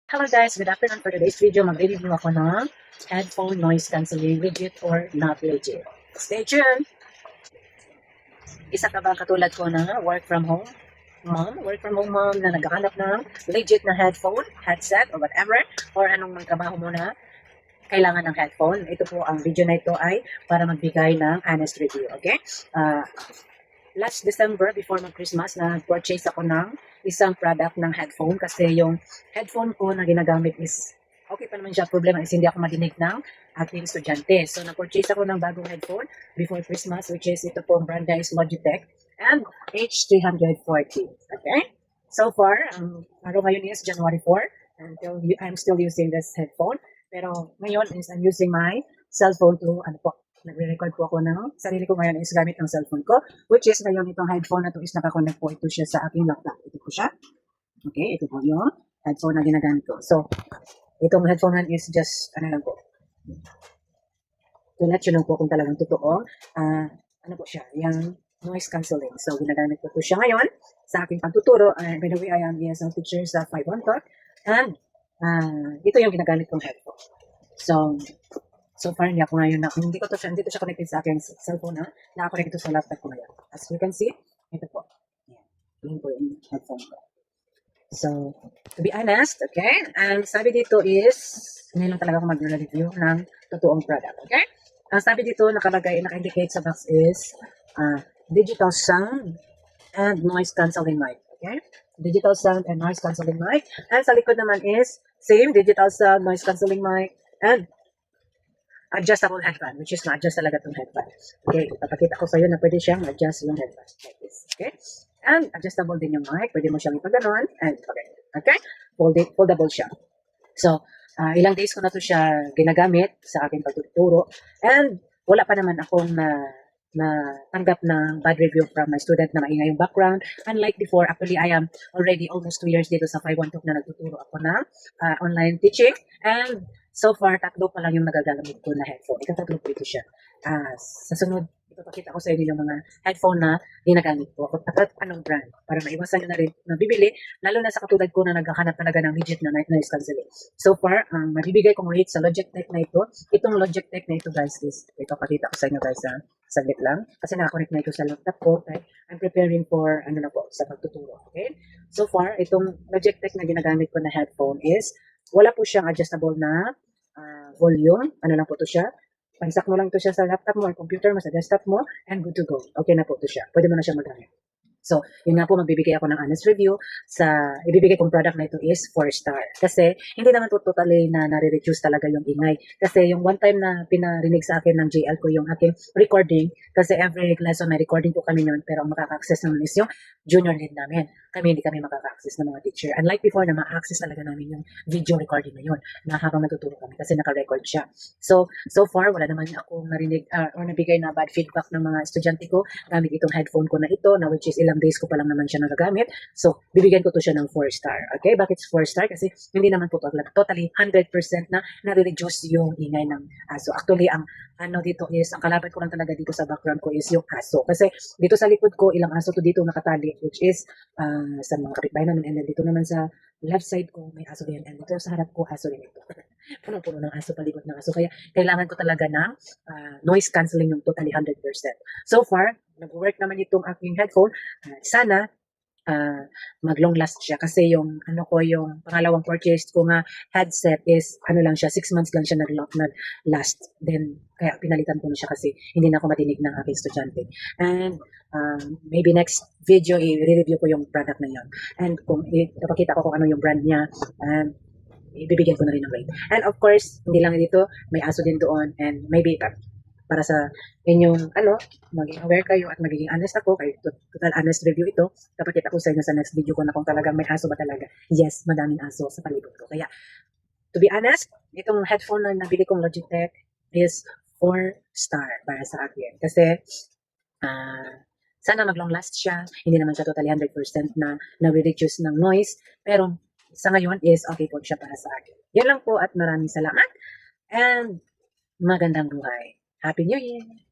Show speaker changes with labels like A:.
A: Hello guys, good afternoon. For today's video, mag-review ako ng headphone noise cancelling, legit or not legit. Stay tuned! Isa ka ba katulad ko na work from home mom na naghahanap ng legit na headphone, headset, or whatever, or anong mga trabaho mo na kailangan ng headphone? Ito po, ang video na ito ay para magbigay ng honest review, okay? Last December, before mag-Christmas, nag-purchase ako ng isang product ng headphone kasi yung headphone ko na ginagamit is okay pa naman siya. Problema is hindi ako madinig ng aking estudyante. So, nag-purchase ako ng bagong headphone before Christmas, which is ito po, brand is Logitech and H340. Okay? So far, ang araw ngayon is January 4 until I'm still using this headphone. Pero ngayon is I'm using my cellphone to, nagre-record po ako ng sarili ko ngayon is gamit ang cellphone ko, which is ngayon itong headphone na to is nakakonect po ito siya sa aking laptop. Ito po siya. Okay, ito po yung headphone na ginagamit ko. So, itong headphone na is just, lang po, to let you know po kung talagang totoo, po siya, yung noise cancelling. So, ginagamit ko po siya ngayon sa aking pagtuturo. By the way, I am ESL teacher sa 5-1 and ito yung ginagamit kong headphone. So far, hindi to siya connected sa aking cellphone na nakakonect ito sa laptop ko ngayon. As you can see, ito po. Yan po yung headphone ko. So, to be honest, okay, ang sabi dito is, ngayon lang talaga ako mag-review ng totoong product, okay? Ang sabi dito, naka-indicate sa box is, digital sound and noise cancelling mic, okay? Digital sound and noise cancelling mic. And sa likod naman is, same, digital sound, noise cancelling mic, and adjustable headband, which is ma-adjust talaga itong headband. Okay, papakita ko sa iyo na pwede siyang ma-adjust yung headband. Like this, okay? And adjustable din yung mic, pwede mo siyang ipag-ganon, and okay? Foldable siya. So, ilang days ko na to siya ginagamit sa aking pagtuturo, and wala pa naman akong tanggap ng bad review from my student na maingay yung background. Unlike before, actually, I am already almost 2 years dito sa 5-1 na nagtuturo ako ng online teaching, and so far, 3 pa lang yung nagagamit ko na headphone. Ikatatlo po ito siya. Sa sunod, ipapakita ko sa inyo yung mga headphone na ginagamit ko. At anong brand. Para maiwasan nyo na rin na bibili. Lalo na sa katulad ko na naghahanap talaga ng legit na noise cancelling. So far, ang mabibigay kong rate sa Logitech na ito, itong Logitech na ito guys is, ipapakita ko sa inyo guys saglit lang. Kasi nakakonect na ito sa laptop ko. Okay? I'm preparing for, sa pagtuturo. Okay? So far, itong Logitech na ginagamit ko na headphone is, wala po siyang adjustable na volume, lang po to siya. Pansak mo lang to siya sa laptop mo or computer mo, sa desktop mo, and good to go. Okay na po to siya. Pwede mo na siya magamit. So, yun nga po, magbibigay ako ng honest review. Ibibigay kong product na ito is 4-star. Kasi, hindi naman po totally na nare-reduce talaga yung ingay. Kasi, yung one time na pinarinig sa akin ng JL ko yung aking recording, kasi every lesson may recording po kami noon, pero ang makaka-access naman is yung junior lead namin. Hindi kami makaka-access ng mga teacher. Unlike before na ma-access talaga namin yung video recording na yun, na habang matuturo kami, kasi naka-record siya. So far, wala naman akong narinig or nabigay na bad feedback ng mga estudyante ko gamit itong headphone ko na ito, na which is ilang days ko pa lang naman siya nagagamit. So, bibigyan ko to siya ng 4-star. Okay? Bakit 4-star? Kasi hindi naman po totally 100% na nare-reduce yung ingay ng aso. Actually, ang dito is, ang kalaban ko lang talaga dito sa background ko is yung aso. Kasi dito sa likod ko, ilang aso to dito nakatali, which is sa mga kapitbahay namin. And then dito naman sa left side ko, may aso din. And dito sa harap ko, aso din ito. Punong-puno ng aso, palibot ng aso. Kaya kailangan ko talaga ng noise cancelling yung totally 100%. So far, nag-work naman itong aking headphone. Sana mag-long last siya kasi yung yung pangalawang purchase ko nga headset is lang siya, 6 months lang siya nag-last. Then kaya pinalitan ko na siya kasi hindi na ako matinig ng aking estudyante. And maybe next video i-review ko yung product na yun. And kung ipapakita ko kung ano yung brand niya, ibibigyan ko na rin ng rate. And of course, hindi lang dito, may aso din doon, and maybe para sa inyong maging aware kayo at magiging honest ako, kay total honest review ito, kapakita ko sa inyo sa next video ko na kung talagang may aso ba talaga. Yes, madaming aso sa palibot ko. Kaya, to be honest, itong headphone na nabili kong Logitech is 4-star para sa akin. Kasi, sana mag-long last siya. Hindi naman siya totally 100% na na-reduce ng noise. Pero, sa ngayon is okay po siya para sa akin. Yan lang po at maraming salamat. And, magandang buhay. Happy New Year!